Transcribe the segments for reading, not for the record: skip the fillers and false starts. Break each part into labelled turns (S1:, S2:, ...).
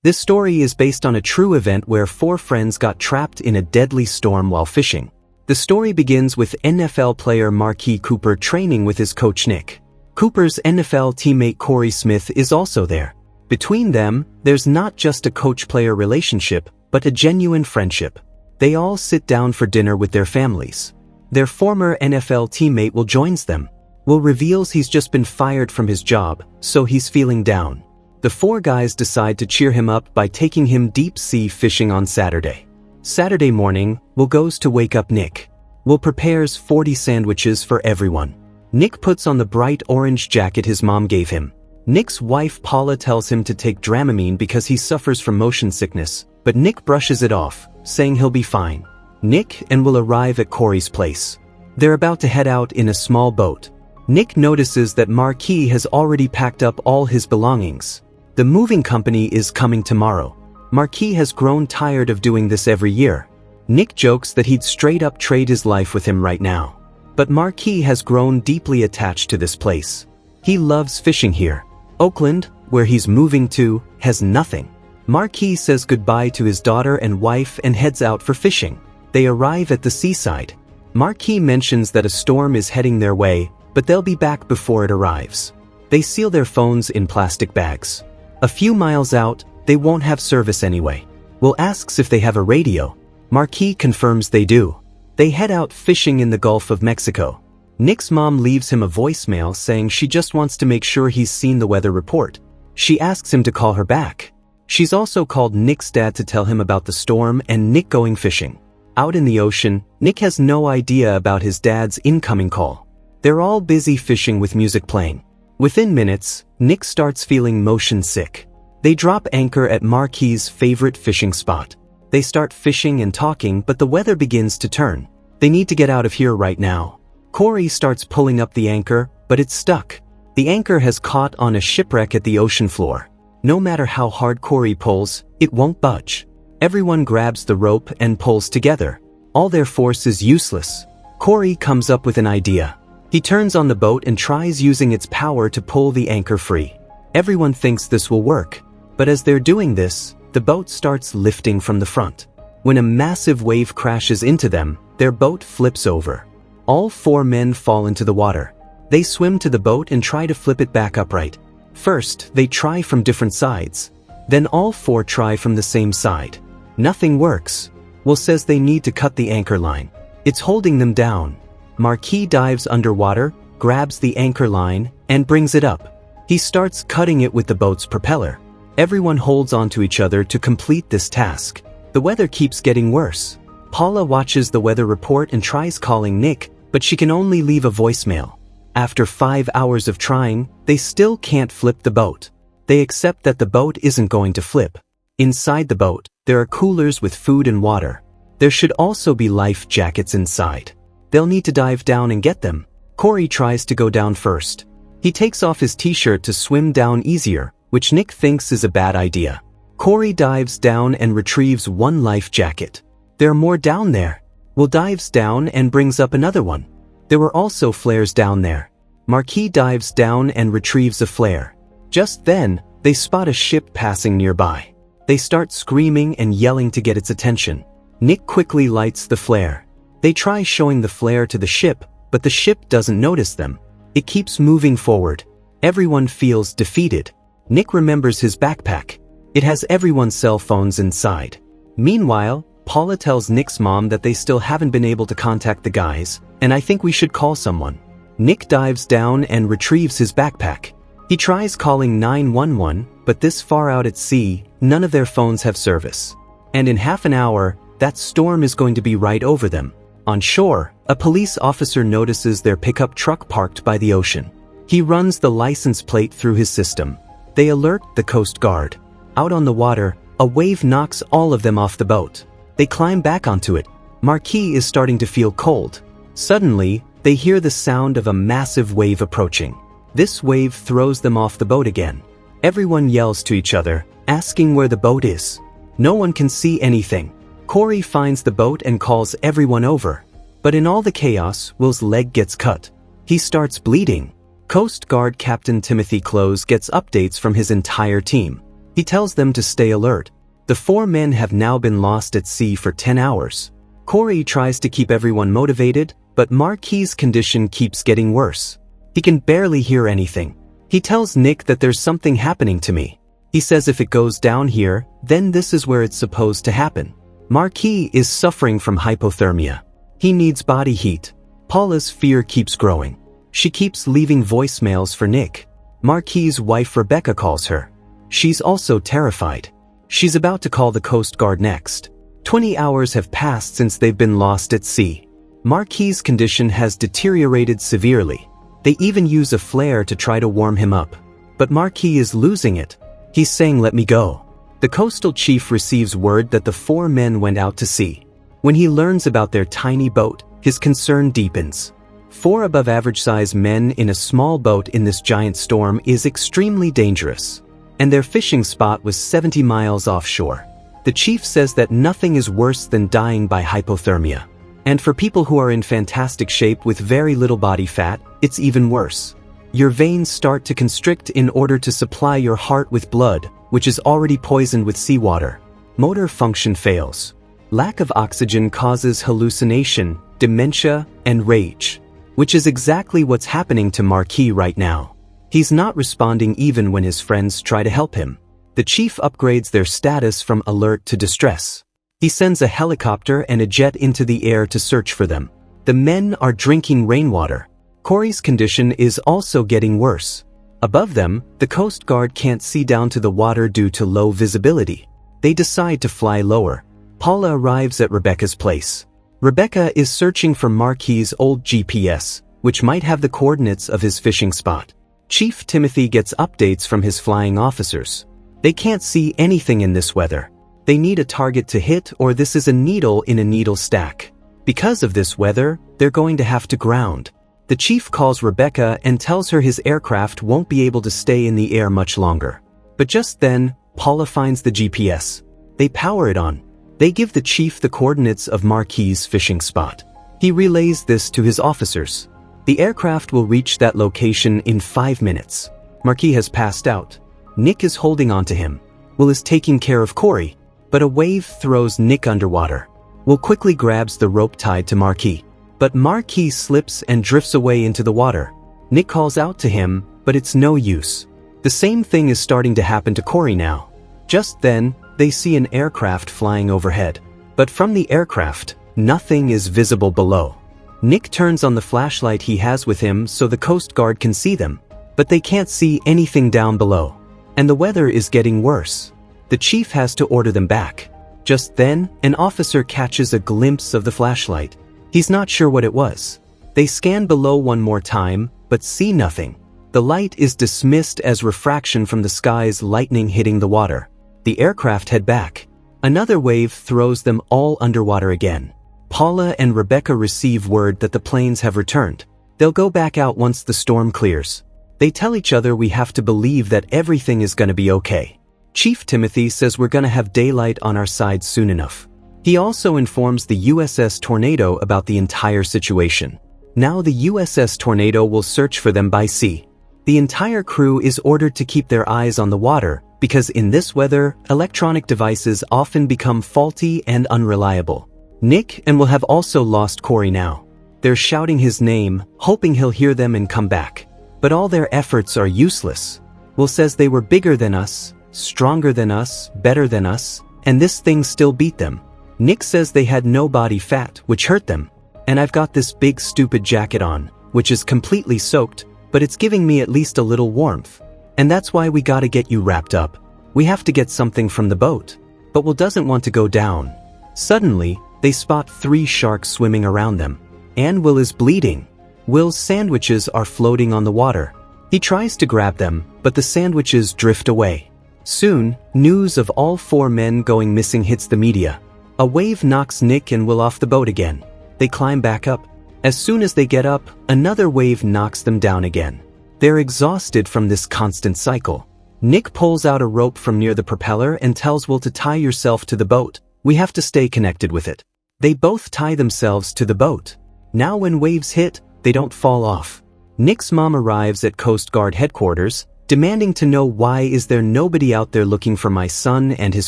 S1: This story is based on a true event where 4 friends got trapped in a deadly storm while fishing. The story begins with NFL player Marquis Cooper training with his coach Nick. Cooper's NFL teammate Corey Smith is also there. Between them, there's not just a coach-player relationship, but a genuine friendship. They all sit down for dinner with their families. Their former NFL teammate Will joins them. Will reveals he's just been fired from his job, so he's feeling down. The 4 guys decide to cheer him up by taking him deep-sea fishing on Saturday. Saturday morning, Will goes to wake up Nick. Will prepares 40 sandwiches for everyone. Nick puts on the bright orange jacket his mom gave him. Nick's wife Paula tells him to take Dramamine because he suffers from motion sickness, but Nick brushes it off, saying he'll be fine. Nick and Will arrive at Corey's place. They're about to head out in a small boat. Nick notices that Marquis has already packed up all his belongings. The moving company is coming tomorrow. Marquis has grown tired of doing this every year. Nick jokes that he'd straight up trade his life with him right now. But Marquis has grown deeply attached to this place. He loves fishing here. Oakland, where he's moving to, has nothing. Marquis says goodbye to his daughter and wife and heads out for fishing. They arrive at the seaside. Marquis mentions that a storm is heading their way, but they'll be back before it arrives. They seal their phones in plastic bags. A few miles out, they won't have service anyway. Will asks if they have a radio. Marquis confirms they do. They head out fishing in the Gulf of Mexico. Nick's mom leaves him a voicemail saying she just wants to make sure he's seen the weather report. She asks him to call her back. She's also called Nick's dad to tell him about the storm and Nick going fishing. Out in the ocean, Nick has no idea about his dad's incoming call. They're all busy fishing with music playing. Within minutes, Nick starts feeling motion sick. They drop anchor at Marquis' favorite fishing spot. They start fishing and talking, but the weather begins to turn. They need to get out of here right now. Corey starts pulling up the anchor, but it's stuck. The anchor has caught on a shipwreck at the ocean floor. No matter how hard Corey pulls, it won't budge. Everyone grabs the rope and pulls together. All their force is useless. Corey comes up with an idea. He turns on the boat and tries using its power to pull the anchor free. Everyone thinks this will work, but as they're doing this, the boat starts lifting from the front. When a massive wave crashes into them, their boat flips over. All 4 men fall into the water. They swim to the boat and try to flip it back upright. First, they try from different sides. Then all 4 try from the same side. Nothing works. Will says they need to cut the anchor line. It's holding them down. Marquis dives underwater, grabs the anchor line, and brings it up. He starts cutting it with the boat's propeller. Everyone holds onto each other to complete this task. The weather keeps getting worse. Paula watches the weather report and tries calling Nick, but she can only leave a voicemail. After 5 hours of trying, they still can't flip the boat. They accept that the boat isn't going to flip. Inside the boat, there are coolers with food and water. There should also be life jackets inside. They'll need to dive down and get them. Corey tries to go down first. He takes off his t-shirt to swim down easier, which Nick thinks is a bad idea. Corey dives down and retrieves 1 life jacket. There are more down there. Will dives down and brings up another one. There were also flares down there. Marquis dives down and retrieves a flare. Just then, they spot a ship passing nearby. They start screaming and yelling to get its attention. Nick quickly lights the flare. They try showing the flare to the ship, but the ship doesn't notice them. It keeps moving forward. Everyone feels defeated. Nick remembers his backpack. It has everyone's cell phones inside. Meanwhile, Paula tells Nick's mom that they still haven't been able to contact the guys, and I think we should call someone. Nick dives down and retrieves his backpack. He tries calling 911, but this far out at sea, none of their phones have service. And in half an hour, that storm is going to be right over them. On shore, a police officer notices their pickup truck parked by the ocean. He runs the license plate through his system. They alert the Coast Guard. Out on the water, a wave knocks all of them off the boat. They climb back onto it. Marquis is starting to feel cold. Suddenly, they hear the sound of a massive wave approaching. This wave throws them off the boat again. Everyone yells to each other, asking where the boat is. No one can see anything. Corey finds the boat and calls everyone over. But in all the chaos, Will's leg gets cut. He starts bleeding. Coast Guard Captain Timothy Close gets updates from his entire team. He tells them to stay alert. The 4 men have now been lost at sea for 10 hours. Corey tries to keep everyone motivated, but Marquis' condition keeps getting worse. He can barely hear anything. He tells Nick that there's something happening to me. He says if it goes down here, then this is where it's supposed to happen. Marquis is suffering from hypothermia. He needs body heat. Paula's fear keeps growing. She keeps leaving voicemails for Nick. Marquis' wife Rebecca calls her. She's also terrified. She's about to call the Coast Guard next. 20 hours have passed since they've been lost at sea. Marquis' condition has deteriorated severely. They even use a flare to try to warm him up. But Marquis is losing it. He's saying, "Let me go." The coastal chief receives word that the 4 men went out to sea. When he learns about their tiny boat, his concern deepens. 4 above-average-size men in a small boat in this giant storm is extremely dangerous. And their fishing spot was 70 miles offshore. The chief says that nothing is worse than dying by hypothermia. And for people who are in fantastic shape with very little body fat, it's even worse. Your veins start to constrict in order to supply your heart with blood, which is already poisoned with seawater. Motor function fails. Lack of oxygen causes hallucination, dementia, and rage, which is exactly what's happening to Marquis right now. He's not responding even when his friends try to help him. The chief upgrades their status from alert to distress. He sends a helicopter and a jet into the air to search for them. The men are drinking rainwater. Corey's condition is also getting worse. Above them, the Coast Guard can't see down to the water due to low visibility. They decide to fly lower. Paula arrives at Rebecca's place. Rebecca is searching for Marquis' old GPS, which might have the coordinates of his fishing spot. Chief Timothy gets updates from his flying officers. They can't see anything in this weather. They need a target to hit, or this is a needle in a needle stack. Because of this weather, they're going to have to ground. The chief calls Rebecca and tells her his aircraft won't be able to stay in the air much longer. But just then, Paula finds the GPS. They power it on. They give the chief the coordinates of Marquis' fishing spot. He relays this to his officers. The aircraft will reach that location in 5 minutes. Marquis has passed out. Nick is holding on to him. Will is taking care of Corey, but a wave throws Nick underwater. Will quickly grabs the rope tied to Marquis. But Marquis slips and drifts away into the water. Nick calls out to him, but it's no use. The same thing is starting to happen to Corey now. Just then, they see an aircraft flying overhead. But from the aircraft, nothing is visible below. Nick turns on the flashlight he has with him so the Coast Guard can see them. But they can't see anything down below. And the weather is getting worse. The chief has to order them back. Just then, an officer catches a glimpse of the flashlight. He's not sure what it was. They scan below one more time, but see nothing. The light is dismissed as refraction from the sky's lightning hitting the water. The aircraft head back. Another wave throws them all underwater again. Paula and Rebecca receive word that the planes have returned. They'll go back out once the storm clears. They tell each other we have to believe that everything is going to be okay. Chief Timothy says we're going to have daylight on our side soon enough. He also informs the USS Tornado about the entire situation. Now the USS Tornado will search for them by sea. The entire crew is ordered to keep their eyes on the water because in this weather, electronic devices often become faulty and unreliable. Nick and Will have also lost Corey now. They're shouting his name, hoping he'll hear them and come back. But all their efforts are useless. Will says they were bigger than us, stronger than us, better than us, and this thing still beat them. Nick says they had no body fat, which hurt them. And I've got this big stupid jacket on, which is completely soaked, but it's giving me at least a little warmth. And that's why we gotta get you wrapped up. We have to get something from the boat. But Will doesn't want to go down. Suddenly, they spot 3 sharks swimming around them. And Will is bleeding. Will's sandwiches are floating on the water. He tries to grab them, but the sandwiches drift away. Soon, news of all 4 men going missing hits the media. A wave knocks Nick and Will off the boat again. They climb back up. As soon as they get up, another wave knocks them down again. They're exhausted from this constant cycle. Nick pulls out a rope from near the propeller and tells Will to tie yourself to the boat. We have to stay connected with it. They both tie themselves to the boat. Now when waves hit, they don't fall off. Nick's mom arrives at Coast Guard headquarters, demanding to know why is there nobody out there looking for my son and his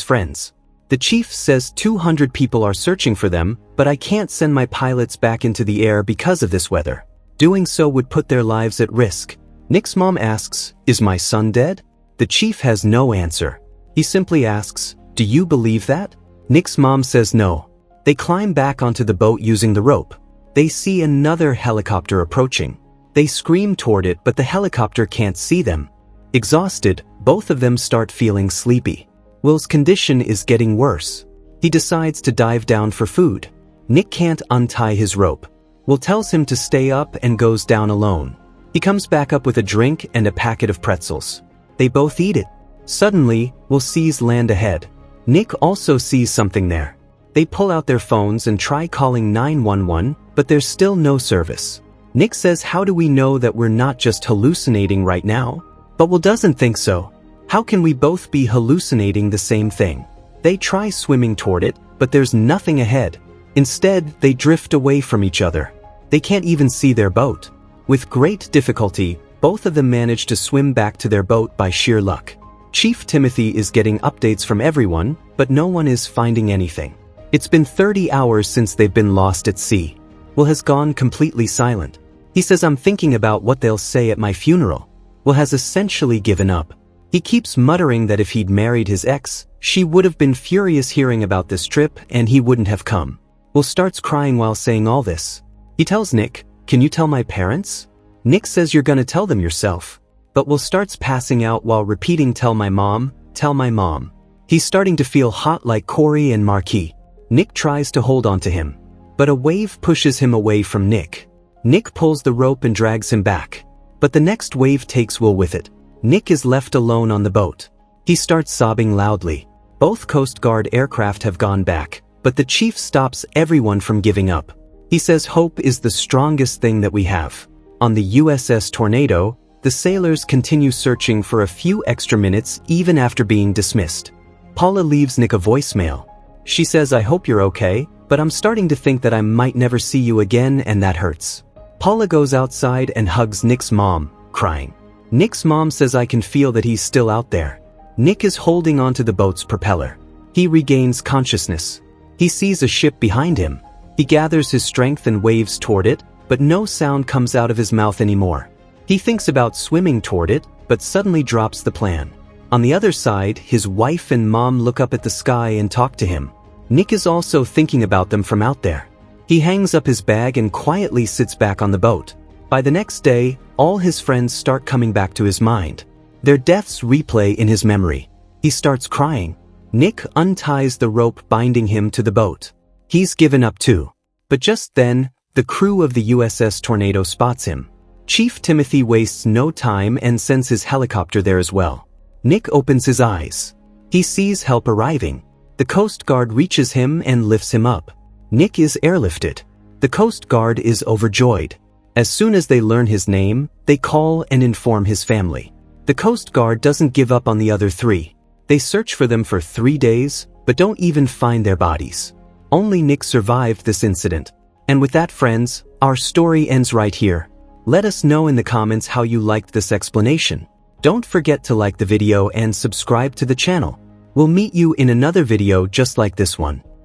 S1: friends. The chief says 200 people are searching for them, but I can't send my pilots back into the air because of this weather. Doing so would put their lives at risk. Nick's mom asks, "Is my son dead?" The chief has no answer. He simply asks, "Do you believe that?" Nick's mom says no. They climb back onto the boat using the rope. They see another helicopter approaching. They scream toward it, but the helicopter can't see them. Exhausted, both of them start feeling sleepy. Will's condition is getting worse. He decides to dive down for food. Nick can't untie his rope. Will tells him to stay up and goes down alone. He comes back up with a drink and a packet of pretzels. They both eat it. Suddenly, Will sees land ahead. Nick also sees something there. They pull out their phones and try calling 911, but there's still no service. Nick says, "How do we know that we're not just hallucinating right now?" But Will doesn't think so. How can we both be hallucinating the same thing? They try swimming toward it, but there's nothing ahead. Instead, they drift away from each other. They can't even see their boat. With great difficulty, both of them manage to swim back to their boat by sheer luck. Chief Timothy is getting updates from everyone, but no one is finding anything. It's been 30 hours since they've been lost at sea. Will has gone completely silent. He says, "I'm thinking about what they'll say at my funeral." Will has essentially given up. He keeps muttering that if he'd married his ex, she would have been furious hearing about this trip and he wouldn't have come. Will starts crying while saying all this. He tells Nick, "Can you tell my parents?" Nick says, "You're gonna tell them yourself." But Will starts passing out while repeating, "Tell my mom, tell my mom." He's starting to feel hot like Corey and Marquis. Nick tries to hold on to him, but a wave pushes him away from Nick. Nick pulls the rope and drags him back, but the next wave takes Will with it. Nick is left alone on the boat. He starts sobbing loudly. Both Coast Guard aircraft have gone back, but the chief stops everyone from giving up. He says hope is the strongest thing that we have. On the USS Tornado, the sailors continue searching for a few extra minutes even after being dismissed. Paula leaves Nick a voicemail. She says, "I hope you're okay, but I'm starting to think that I might never see you again and that hurts." Paula goes outside and hugs Nick's mom, crying. Nick's mom says, "I can feel that he's still out there." Nick is holding onto the boat's propeller. He regains consciousness. He sees a ship behind him. He gathers his strength and waves toward it, but no sound comes out of his mouth anymore. He thinks about swimming toward it, but suddenly drops the plan. On the other side, his wife and mom look up at the sky and talk to him. Nick is also thinking about them from out there. He hangs up his bag and quietly sits back on the boat. By the next day, all his friends start coming back to his mind. Their deaths replay in his memory. He starts crying. Nick unties the rope binding him to the boat. He's given up too. But just then, the crew of the USS Tornado spots him. Chief Timothy wastes no time and sends his helicopter there as well. Nick opens his eyes. He sees help arriving. The Coast Guard reaches him and lifts him up. Nick is airlifted. The Coast Guard is overjoyed. As soon as they learn his name, they call and inform his family. The Coast Guard doesn't give up on the other three. They search for them for 3 days, but don't even find their bodies. Only Nick survived this incident. And with that, friends, our story ends right here. Let us know in the comments how you liked this explanation. Don't forget to like the video and subscribe to the channel. We'll meet you in another video just like this one.